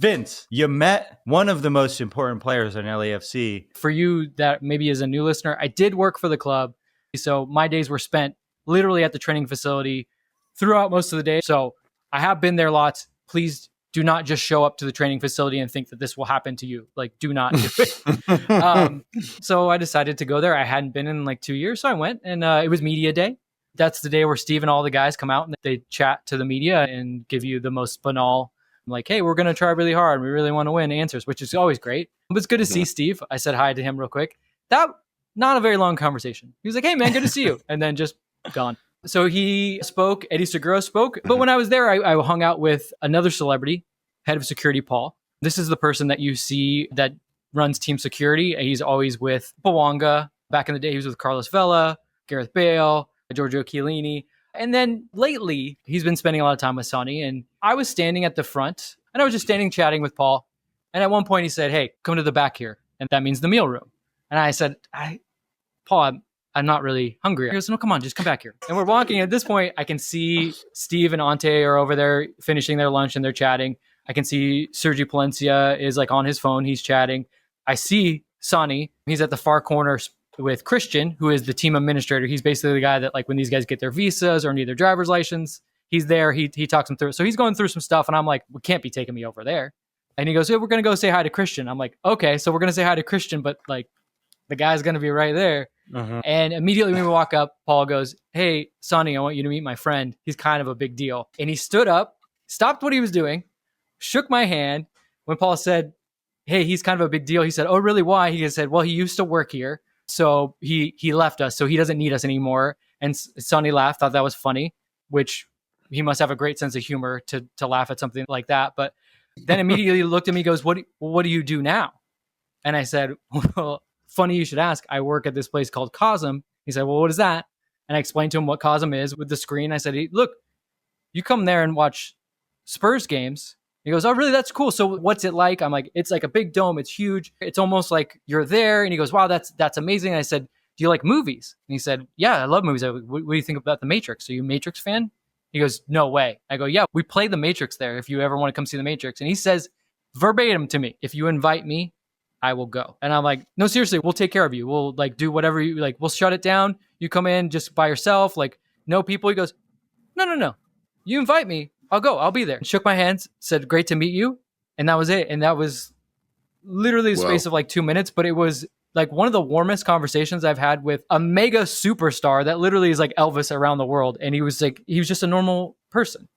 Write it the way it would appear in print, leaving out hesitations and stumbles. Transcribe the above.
Vince, you met one of the most important players in LAFC. For you that maybe is a new listener, I did work for the club. So my days were spent literally at the training facility throughout most of the day. So I have been there lots. Please do not just show up to the training facility and think that this will happen to you. Like, do not do it. So I decided to go there. I hadn't been in like 2 years. So I went, and it was media day. That's the day where Steve and all the guys come out and they chat to the media and give you the most banal, like, hey, we're going to try really hard. We really want to win answers, which is always great. It was good to see Steve. I said hi to him real quick. That, not a very long conversation. He was like, hey, man, good to see you. And then just gone. So he spoke, Eddie Segura spoke. But when I was there, I hung out with another celebrity, head of security, Paul. This is the person that you see that runs team security. He's always with Bawanga. Back in the day, he was with Carlos Vela, Gareth Bale, Giorgio Chiellini. And then lately, he's been spending a lot of time with Sonny. And I was standing at the front, and I was just standing chatting with Paul. And at one point, he said, hey, come to the back here. And that means the meal room. And I said, Paul, I'm not really hungry. He goes, no, come on, just come back here. And we're walking. At this point, I can see Steve and Ante are over there finishing their lunch and they're chatting. I can see Sergi Palencia is like on his phone. He's chatting. I see Sonny. He's at the far corner with Christian, who is the team administrator. He's basically the guy that, like, when these guys get their visas or need their driver's license, he's there. He talks them through it. So he's going through some stuff. And I'm like, we can't be taking me over there. And he goes, hey, we're going to go say hi to Christian. I'm like, okay, so we're going to say hi to Christian, but like the guy's going to be right there. And immediately when we walk up, Paul goes, hey, Sonny, I want you to meet my friend. He's kind of a big deal. And he stood up, stopped what he was doing, shook my hand. When Paul said, hey, he's kind of a big deal, he said, oh, really? Why? He said, well, he used to work here. So he left us. So he doesn't need us anymore. And Sonny laughed, thought that was funny, which he must have a great sense of humor to laugh at something like that. But then immediately looked at me, goes, what do you do now? And I said, well, funny you should ask. I work at this place called Cosm. He said, well, what is that? And I explained to him what Cosm is with the screen. I said, hey, look, you come there and watch Spurs games. He goes, oh, really? That's cool. So what's it like? I'm like, it's like a big dome. It's huge. It's almost like you're there. And he goes, wow, that's amazing. And I said, do you like movies? And he said, yeah, I love movies. What do you think about The Matrix? Are you a Matrix fan? He goes, no way. I go, yeah, we play The Matrix there if you ever want to come see The Matrix. And he says verbatim to me, if you invite me, I will go. And I'm like, no, seriously, we'll take care of you. We'll like do whatever you like. We'll shut it down. You come in just by yourself, like no people. He goes, no. You invite me, I'll go. I'll be there. Shook my hands, said, great to meet you. And that was it. And that was literally the space of like 2 minutes. But it was like one of the warmest conversations I've had with a mega superstar that literally is like Elvis around the world. And he was just a normal person.